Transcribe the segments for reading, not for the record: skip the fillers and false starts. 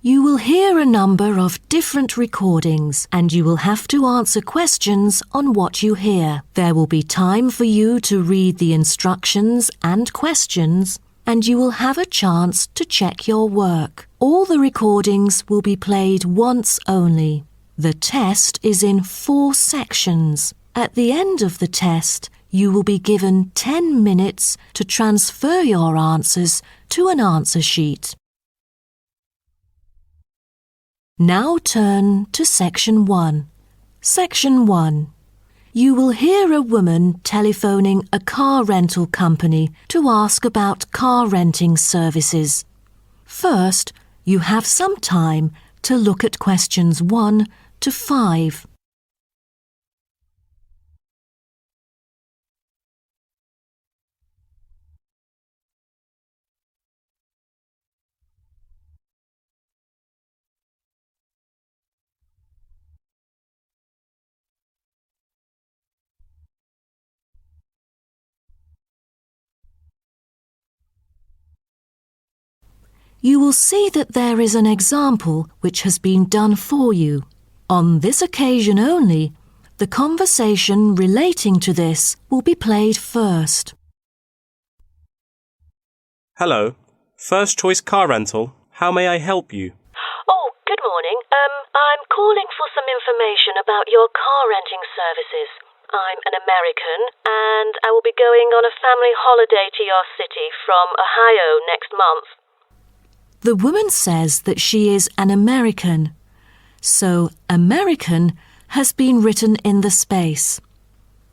You will hear a number of different recordings and you will have to answer questions on what you hear. There will be time for you to read the instructions and questions and you will have a chance to check your work. All the recordings will be played once only. The test is in 4 sections. At the end of the test, you will be given 10 minutes to transfer your answers to an answer sheet. Now turn to Section 1. Section 1. You will hear a woman telephoning a car rental company to ask about car renting services. First, you have some time to look at questions 1 to 5. You will see that there is an example which has been done for you. On this occasion only, the conversation relating to this will be played first. Hello, First Choice Car Rental. How may I help you? Oh, good morning. I'm calling for some information about your car renting services. I'm an American and I will be going on a family holiday to your city from Ohio next month. The woman says that she is an American, so American has been written in the space.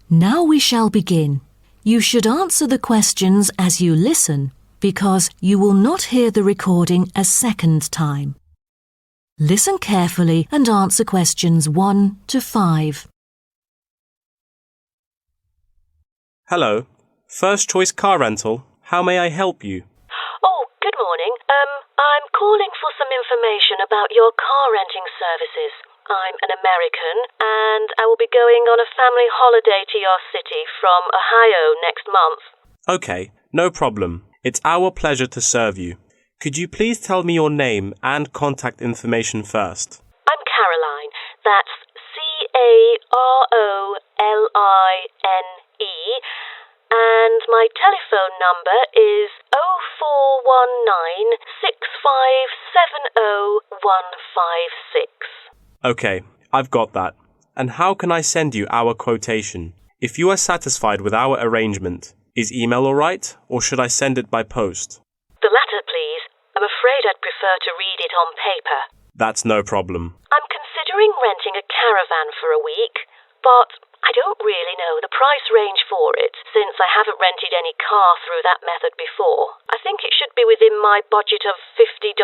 Now we shall begin. You should answer the questions as you listen, because you will not hear the recording a second time. Listen carefully and answer questions 1 to 5. Hello, First Choice Car Rental. How may I help you? Oh, good morning. I'm calling for some information about your car renting services. I'm an American and I will be going on a family holiday to your city from Ohio next month. Okay, no problem. It's our pleasure to serve you. Could you please tell me your name and contact information first? I'm Caroline. That's Caroline. And my telephone number is 0419-6570156. Okay, I've got that. And how can I send you our quotation? If you are satisfied with our arrangement, is email all right, or should I send it by post? The latter, please. I'm afraid I'd prefer to read it on paper. That's no problem. I'm considering renting a caravan for a week, but I don't really know the price range for it, since I haven't rented any car through that method before. I think it should be within my budget of $50.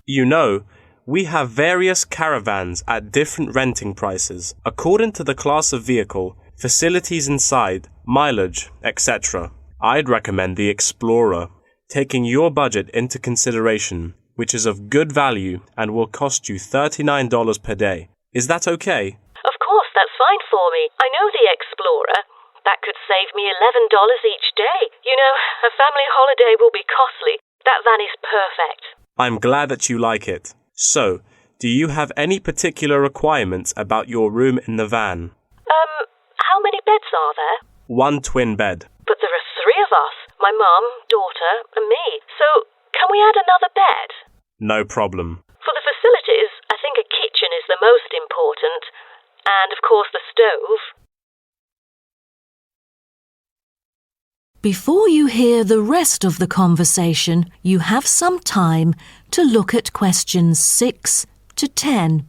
You know, we have various caravans at different renting prices, according to the class of vehicle, facilities inside, mileage, etc. I'd recommend the Explorer, taking your budget into consideration, which is of good value and will cost you $39 per day. Is that okay? Of course, that's fine for me. I know the Explorer. That could save me $11 each day. You know, a family holiday will be costly. That van is perfect. I'm glad that you like it. So, do you have any particular requirements about your room in the van? How many beds are there? 1 twin bed. But there are 3 of us. My mum, daughter, and me. So, can we add another bed? No problem. For the facilities, I think a kitchen is the most important. And, of course, the stove. Before you hear the rest of the conversation, you have some time to look at questions 6 to 10.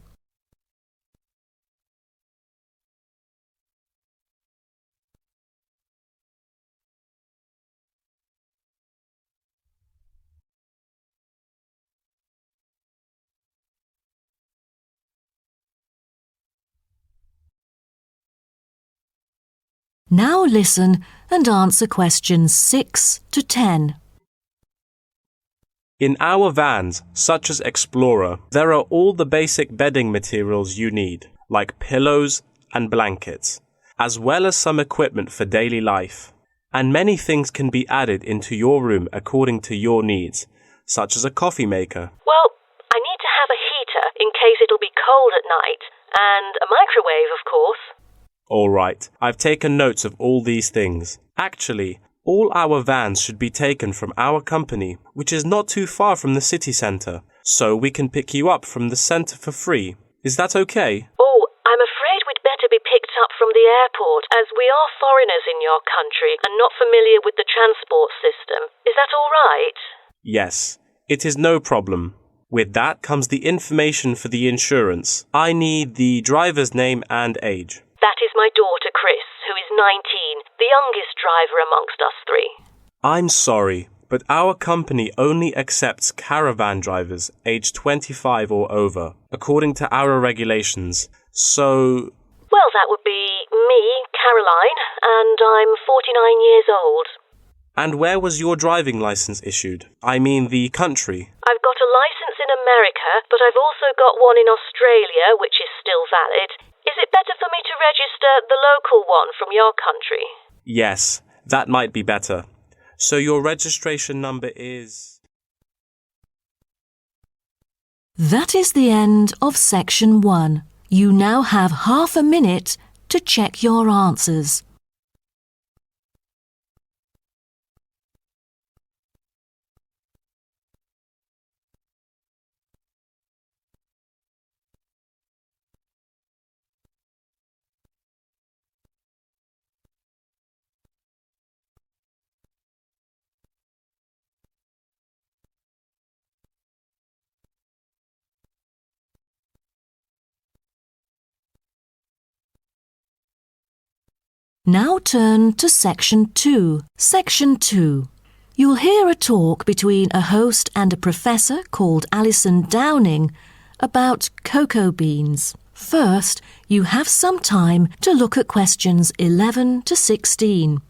Now listen and answer questions 6 to 10. In our vans, such as Explorer, there are all the basic bedding materials you need, like pillows and blankets, as well as some equipment for daily life. And many things can be added into your room according to your needs, such as a coffee maker. Well, I need to have a heater in case it'll be cold at night, and a microwave, of course. All right, I've taken notes of all these things. Actually, all our vans should be taken from our company, which is not too far from the city centre, so we can pick you up from the centre for free. Is that okay? Oh, I'm afraid we'd better be picked up from the airport, as we are foreigners in your country and not familiar with the transport system. Is that all right? Yes, it is no problem. With that comes the information for the insurance. I need the driver's name and age. That is my daughter, Chris, who is 19, the youngest driver amongst us three. I'm sorry, but our company only accepts caravan drivers aged 25 or over, according to our regulations. So... Well, that would be me, Caroline, and I'm 49 years old. And where was your driving license issued? I mean the country. I've got a license in America, but I've also got one in Australia, which is still valid. Is it better for me to register the local one from your country? Yes, that might be better. So your registration number is... That is the end of section 1. You now have half a minute to check your answers. Now turn to Section 2. Section 2. You'll hear a talk between a host and a professor called Alison Downing about cocoa beans. First, you have some time to look at questions 11 to 16.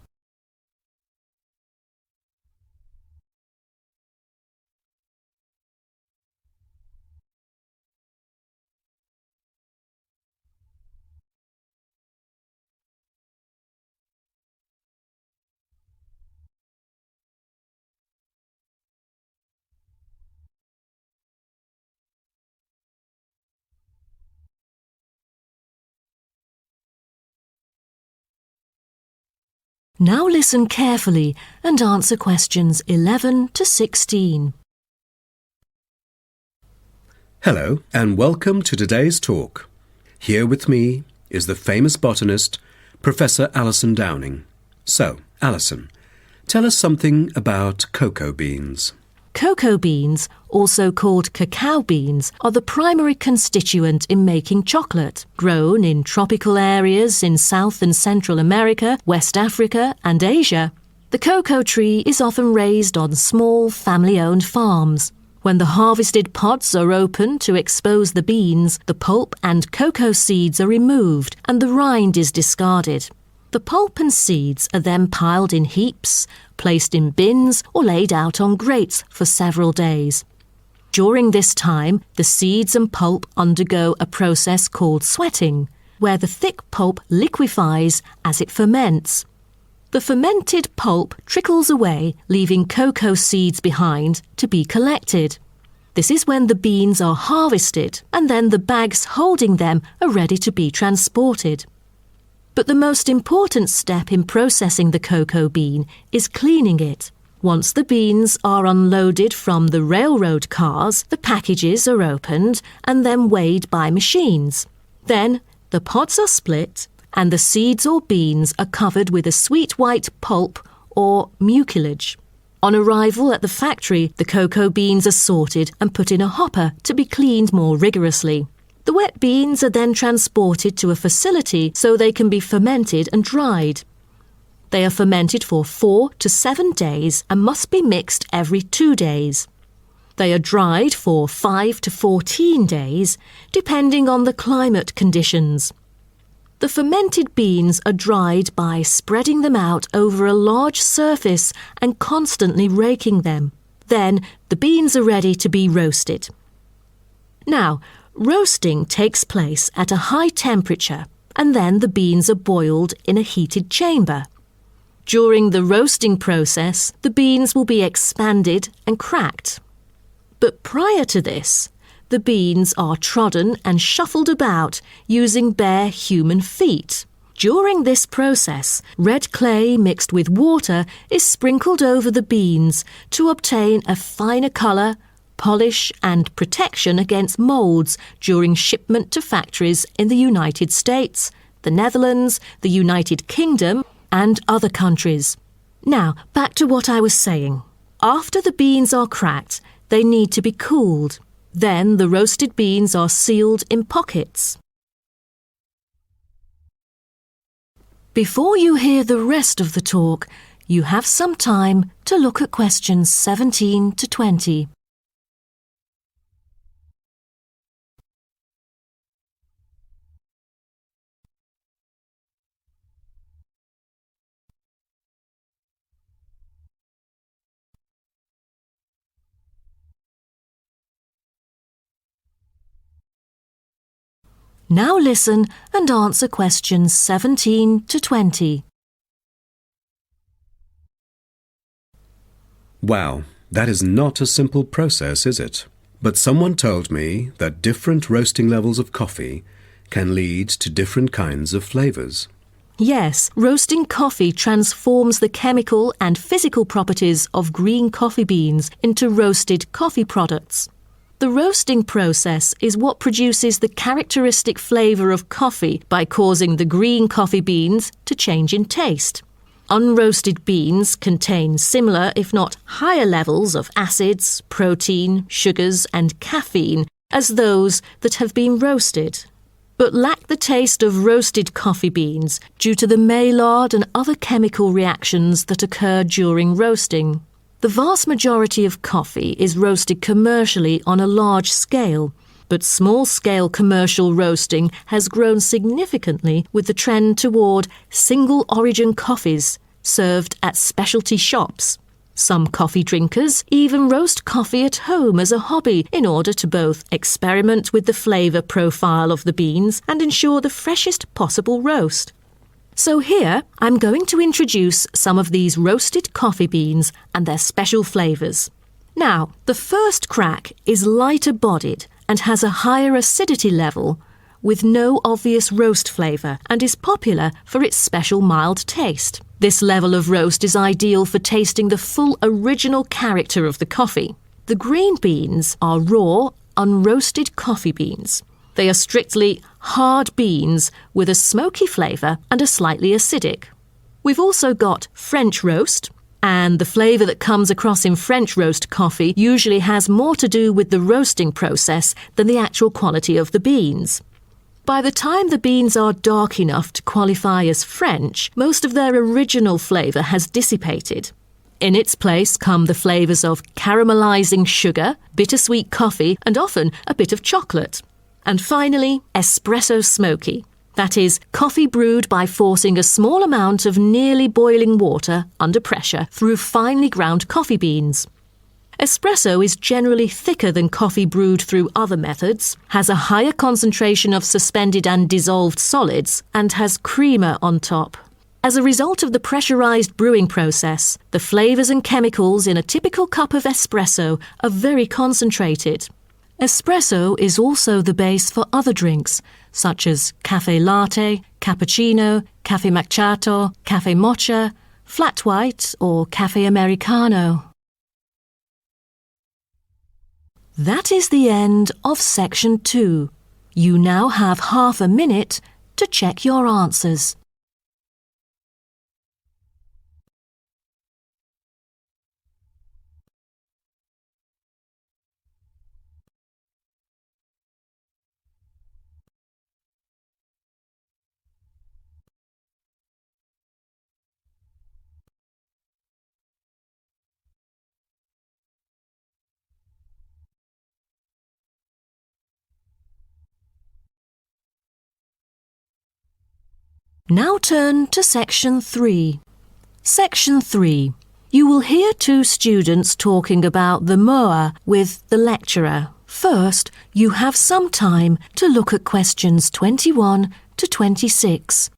Now listen carefully and answer questions 11 to 16. Hello and welcome to today's talk. Here with me is the famous botanist, Professor Alison Downing. So, Alison, tell us something about cocoa beans. Cocoa beans, also called cacao beans, are the primary constituent in making chocolate, grown in tropical areas in South and Central America, West Africa and Asia. The cocoa tree is often raised on small family-owned farms. When the harvested pods are opened to expose the beans, the pulp and cocoa seeds are removed and the rind is discarded. The pulp and seeds are then piled in heaps, placed in bins or laid out on grates for several days. During this time, the seeds and pulp undergo a process called sweating, where the thick pulp liquefies as it ferments. The fermented pulp trickles away, leaving cocoa seeds behind to be collected. This is when the beans are harvested, and then the bags holding them are ready to be transported. But the most important step in processing the cocoa bean is cleaning it. Once the beans are unloaded from the railroad cars, the packages are opened and then weighed by machines. Then the pods are split and the seeds or beans are covered with a sweet white pulp or mucilage. On arrival at the factory, the cocoa beans are sorted and put in a hopper to be cleaned more rigorously. The wet beans are then transported to a facility so they can be fermented and dried. They are fermented for 4 to 7 days and must be mixed every 2 days. They are dried for 5 to 14 days, depending on the climate conditions. The fermented beans are dried by spreading them out over a large surface and constantly raking them. Then the beans are ready to be roasted. Now, roasting takes place at a high temperature and then the beans are boiled in a heated chamber. During the roasting process, the beans will be expanded and cracked. But prior to this, the beans are trodden and shuffled about using bare human feet. During this process, red clay mixed with water is sprinkled over the beans to obtain a finer colour, polish and protection against moulds during shipment to factories in the United States, the Netherlands, the United Kingdom and other countries. Now, back to what I was saying. After the beans are cracked, they need to be cooled. Then the roasted beans are sealed in pockets. Before you hear the rest of the talk, you have some time to look at questions 17 to 20. Now listen and answer questions 17 to 20. Wow, that is not a simple process, is it? But someone told me that different roasting levels of coffee can lead to different kinds of flavours. Yes, roasting coffee transforms the chemical and physical properties of green coffee beans into roasted coffee products. The roasting process is what produces the characteristic flavour of coffee by causing the green coffee beans to change in taste. Unroasted beans contain similar, if not higher levels of acids, protein, sugars and caffeine as those that have been roasted, but lack the taste of roasted coffee beans due to the Maillard and other chemical reactions that occur during roasting. The vast majority of coffee is roasted commercially on a large scale, but small-scale commercial roasting has grown significantly with the trend toward single-origin coffees served at specialty shops. Some coffee drinkers even roast coffee at home as a hobby in order to both experiment with the flavour profile of the beans and ensure the freshest possible roast. So here, I'm going to introduce some of these roasted coffee beans and their special flavours. Now, the first crack is lighter bodied and has a higher acidity level with no obvious roast flavour and is popular for its special mild taste. This level of roast is ideal for tasting the full original character of the coffee. The green beans are raw, unroasted coffee beans. They are strictly hard beans with a smoky flavour and are slightly acidic. We've also got French roast, and the flavour that comes across in French roast coffee usually has more to do with the roasting process than the actual quality of the beans. By the time the beans are dark enough to qualify as French, most of their original flavour has dissipated. In its place come the flavours of caramelising sugar, bittersweet coffee, and often a bit of chocolate. And finally, espresso smoky. That is, coffee brewed by forcing a small amount of nearly boiling water under pressure through finely ground coffee beans. Espresso is generally thicker than coffee brewed through other methods, has a higher concentration of suspended and dissolved solids, and has creamer on top. As a result of the pressurised brewing process, the flavours and chemicals in a typical cup of espresso are very concentrated. Espresso is also the base for other drinks, such as cafe latte, cappuccino, cafe macchiato, cafe mocha, flat white or cafe americano. That is the end of section 2. You now have half a minute to check your answers. Now turn to section 3. Section 3. You will hear two students talking about the moa with the lecturer. First, you have some time to look at questions 21 to 26.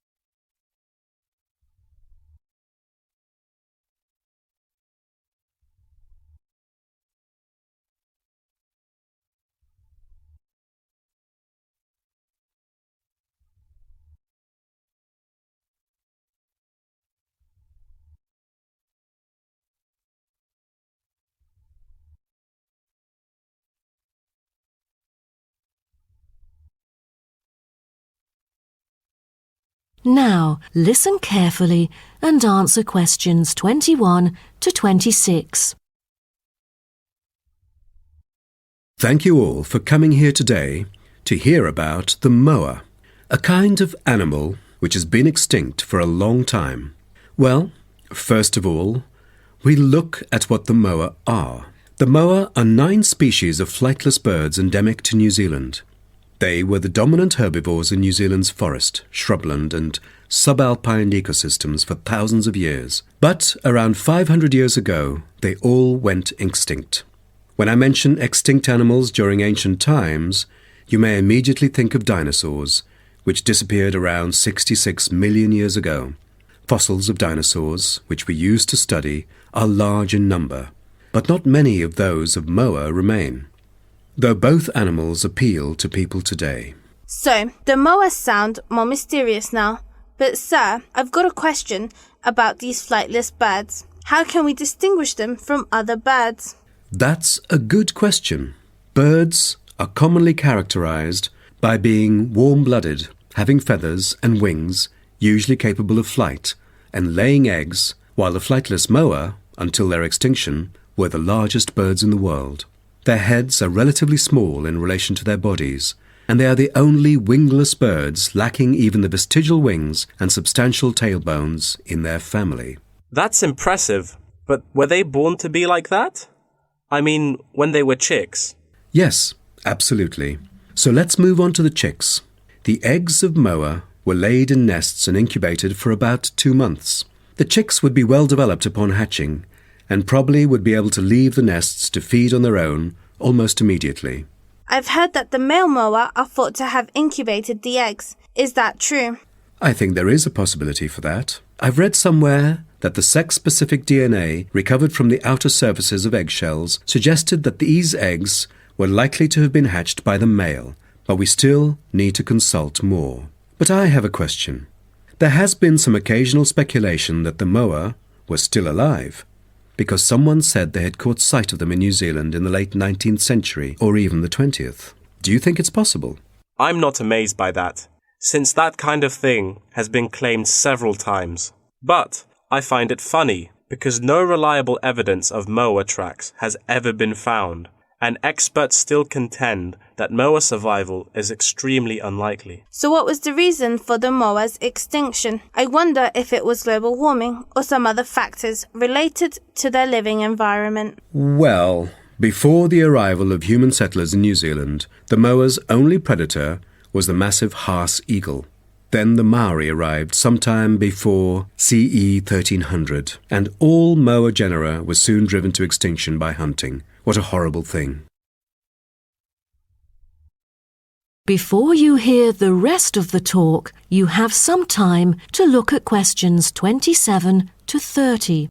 Now, listen carefully and answer questions 21 to 26. Thank you all for coming here today to hear about the moa, a kind of animal which has been extinct for a long time. Well, first of all, we look at what the moa are. The moa are 9 species of flightless birds endemic to New Zealand. They were the dominant herbivores in New Zealand's forest, shrubland and subalpine ecosystems for thousands of years. But around 500 years ago, they all went extinct. When I mention extinct animals during ancient times, you may immediately think of dinosaurs, which disappeared around 66 million years ago. Fossils of dinosaurs, which we use to study, are large in number, but not many of those of moa remain, though both animals appeal to people today. So, the moas sound more mysterious now. But sir, I've got a question about these flightless birds. How can we distinguish them from other birds? That's a good question. Birds are commonly characterized by being warm-blooded, having feathers and wings, usually capable of flight, and laying eggs, while the flightless moa, until their extinction, were the largest birds in the world. Their heads are relatively small in relation to their bodies, and they are the only wingless birds lacking even the vestigial wings and substantial tailbones in their family. That's impressive, but were they born to be like that? I mean, when they were chicks. Yes, absolutely. So let's move on to the chicks. The eggs of moa were laid in nests and incubated for about 2 months. The chicks would be well developed upon hatching, and probably would be able to leave the nests to feed on their own almost immediately. I've heard that the male moa are thought to have incubated the eggs. Is that true? I think there is a possibility for that. I've read somewhere that the sex-specific DNA recovered from the outer surfaces of eggshells suggested that these eggs were likely to have been hatched by the male, but we still need to consult more. But I have a question. There has been some occasional speculation that the moa were still alive, because someone said they had caught sight of them in New Zealand in the late 19th century or even the 20th. Do you think it's possible? I'm not amazed by that, since that kind of thing has been claimed several times. But I find it funny, because no reliable evidence of moa tracks has ever been found, and experts still contend that moa survival is extremely unlikely. So what was the reason for the moa's extinction? I wonder if it was global warming or some other factors related to their living environment. Well, before the arrival of human settlers in New Zealand, the moa's only predator was the massive Haas eagle. Then the Maori arrived sometime before CE 1300, and all moa genera were soon driven to extinction by hunting. What a horrible thing. Before you hear the rest of the talk, you have some time to look at questions 27 to 30.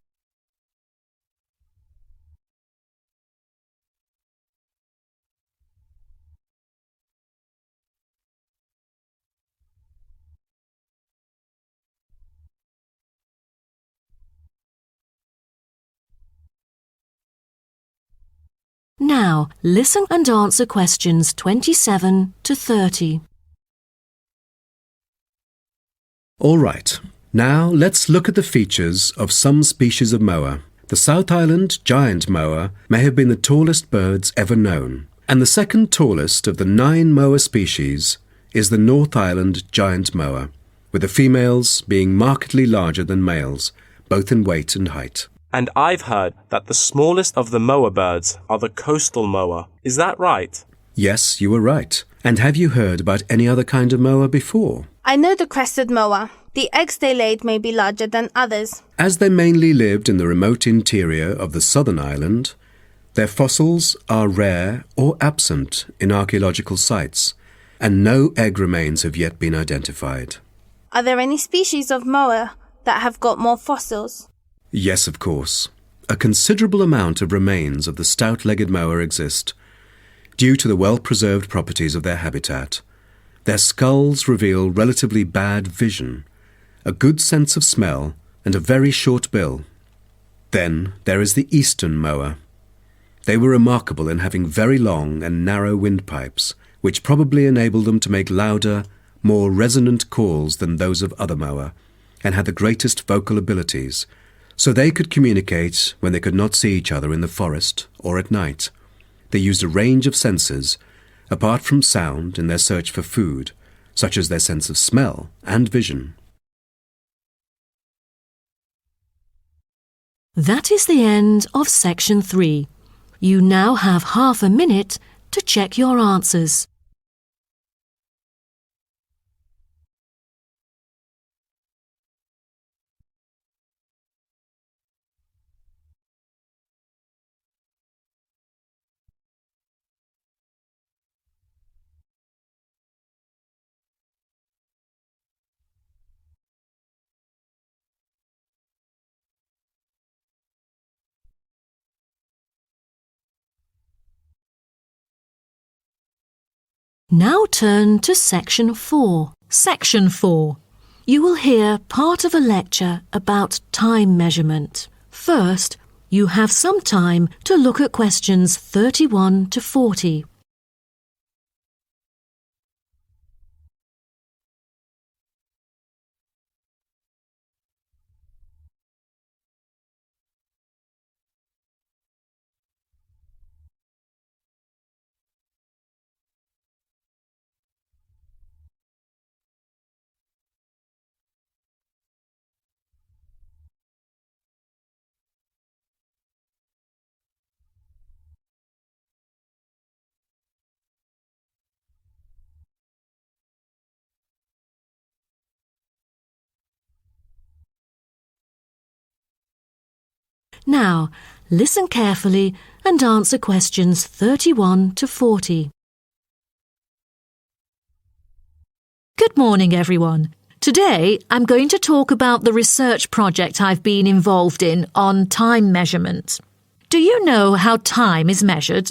Now, listen and answer questions 27 to 30. All right. Now let's look at the features of some species of moa. The South Island giant moa may have been the tallest birds ever known, and the second tallest of the 9 moa species is the North Island giant moa, with the females being markedly larger than males, both in weight and height. And I've heard that the smallest of the moa birds are the coastal moa. Is that right? Yes, you were right. And have you heard about any other kind of moa before? I know the crested moa. The eggs they laid may be larger than others. As they mainly lived in the remote interior of the southern island, their fossils are rare or absent in archaeological sites, and no egg remains have yet been identified. Are there any species of moa that have got more fossils? Yes, of course. A considerable amount of remains of the stout-legged moa exist, due to the well-preserved properties of their habitat. Their skulls reveal relatively bad vision, a good sense of smell, and a very short bill. Then there is the eastern moa. They were remarkable in having very long and narrow windpipes, which probably enabled them to make louder, more resonant calls than those of other moa, and had the greatest vocal abilities, so they could communicate when they could not see each other in the forest or at night. They used a range of senses, apart from sound, in their search for food, such as their sense of smell and vision. That is the end of section 3. You now have half a minute to check your answers. Now turn to section 4. Section 4. You will hear part of a lecture about time measurement. First, you have some time to look at questions 31 to 40. Now, listen carefully and answer questions 31 to 40. Good morning, everyone. Today, I'm going to talk about the research project I've been involved in on time measurement. Do you know how time is measured?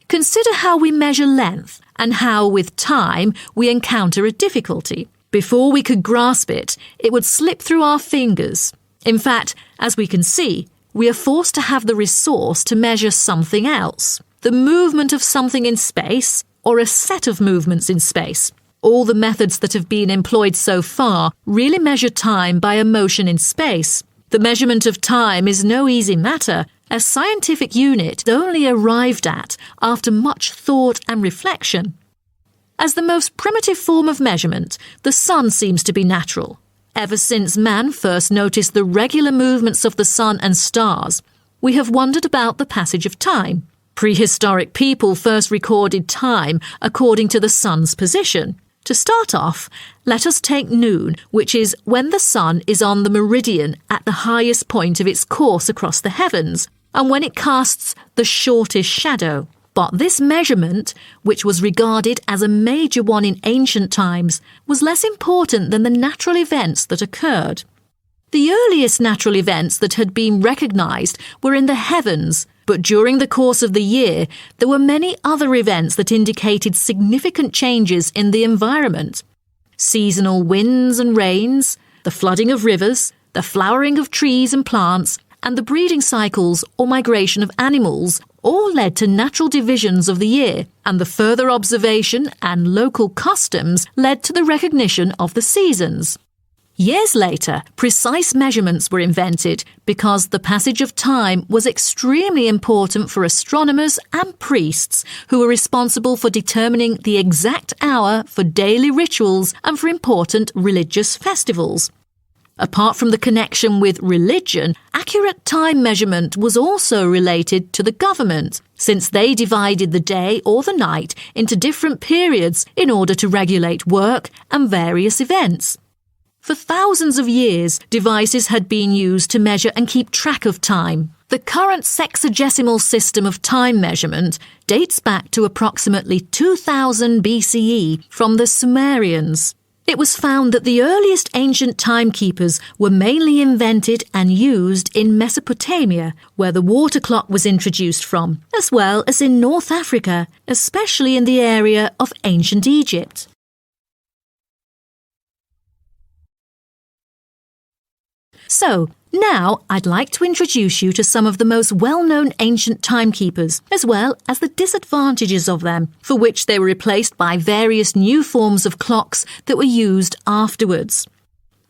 Consider how we measure length and how, with time, we encounter a difficulty. Before we could grasp it, it would slip through our fingers. In fact, as we can see, we are forced to have the resource to measure something else, the movement of something in space or a set of movements in space. All the methods that have been employed so far really measure time by a motion in space. The measurement of time is no easy matter, a scientific unit only arrived at after much thought and reflection. As the most primitive form of measurement, the sun seems to be natural. Ever since man first noticed the regular movements of the sun and stars, we have wondered about the passage of time. Prehistoric people first recorded time according to the sun's position. To start off, let us take noon, which is when the sun is on the meridian at the highest point of its course across the heavens, and when it casts the shortest shadow. But this measurement, which was regarded as a major one in ancient times, was less important than the natural events that occurred. The earliest natural events that had been recognised were in the heavens, but during the course of the year, there were many other events that indicated significant changes in the environment. Seasonal winds and rains, the flooding of rivers, the flowering of trees and plants, and the breeding cycles or migration of animals all led to natural divisions of the year, and the further observation and local customs led to the recognition of the seasons. Years later, precise measurements were invented because the passage of time was extremely important for astronomers and priests who were responsible for determining the exact hour for daily rituals and for important religious festivals. Apart from the connection with religion, accurate time measurement was also related to the government, since they divided the day or the night into different periods in order to regulate work and various events. For thousands of years, devices had been used to measure and keep track of time. The current sexagesimal system of time measurement dates back to approximately 2000 BCE from the Sumerians. It was found that the earliest ancient timekeepers were mainly invented and used in Mesopotamia, where the water clock was introduced from, as well as in North Africa, especially in the area of ancient Egypt. So, now I'd like to introduce you to some of the most well-known ancient timekeepers, as well as the disadvantages of them, for which they were replaced by various new forms of clocks that were used afterwards.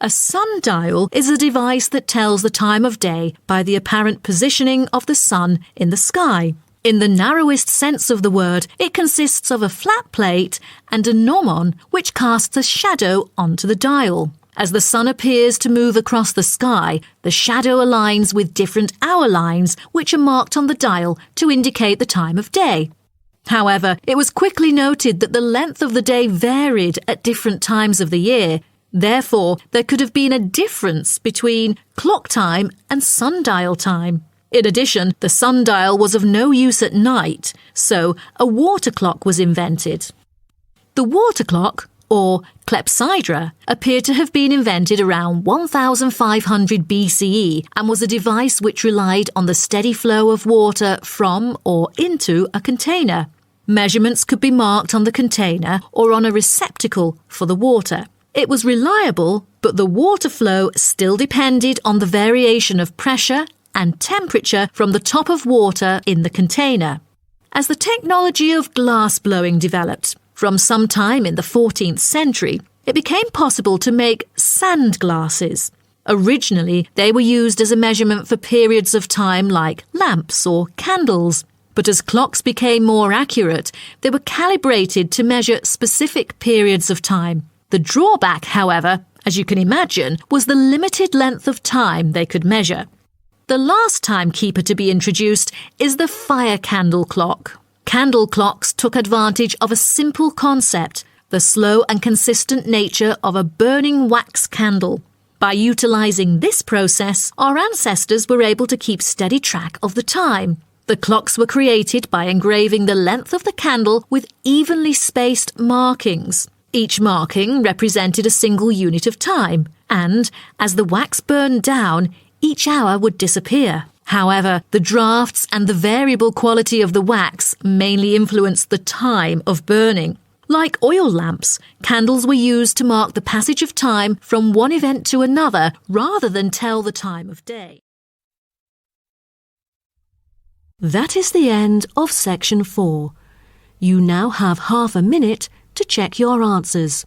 A sundial is a device that tells the time of day by the apparent positioning of the sun in the sky. In the narrowest sense of the word, it consists of a flat plate and a gnomon which casts a shadow onto the dial. As the sun appears to move across the sky, the shadow aligns with different hour lines which are marked on the dial to indicate the time of day. However, it was quickly noted that the length of the day varied at different times of the year. Therefore, there could have been a difference between clock time and sundial time. In addition, the sundial was of no use at night, so a water clock was invented. The water clock, or clepsydra, appeared to have been invented around 1500 BCE and was a device which relied on the steady flow of water from or into a container. Measurements could be marked on the container or on a receptacle for the water. It was reliable, but the water flow still depended on the variation of pressure and temperature from the top of water in the container. As the technology of glass blowing developed, from some time in the 14th century, it became possible to make sand glasses. Originally, they were used as a measurement for periods of time like lamps or candles. But as clocks became more accurate, they were calibrated to measure specific periods of time. The drawback, however, as you can imagine, was the limited length of time they could measure. The last timekeeper to be introduced is the fire candle clock. Candle clocks took advantage of a simple concept, the slow and consistent nature of a burning wax candle. By utilising this process, our ancestors were able to keep steady track of the time. The clocks were created by engraving the length of the candle with evenly spaced markings. Each marking represented a single unit of time, and as the wax burned down, each hour would disappear. However, the drafts and the variable quality of the wax mainly influenced the time of burning. Like oil lamps, candles were used to mark the passage of time from one event to another rather than tell the time of day. That is the end of section 4. You now have half a minute to check your answers.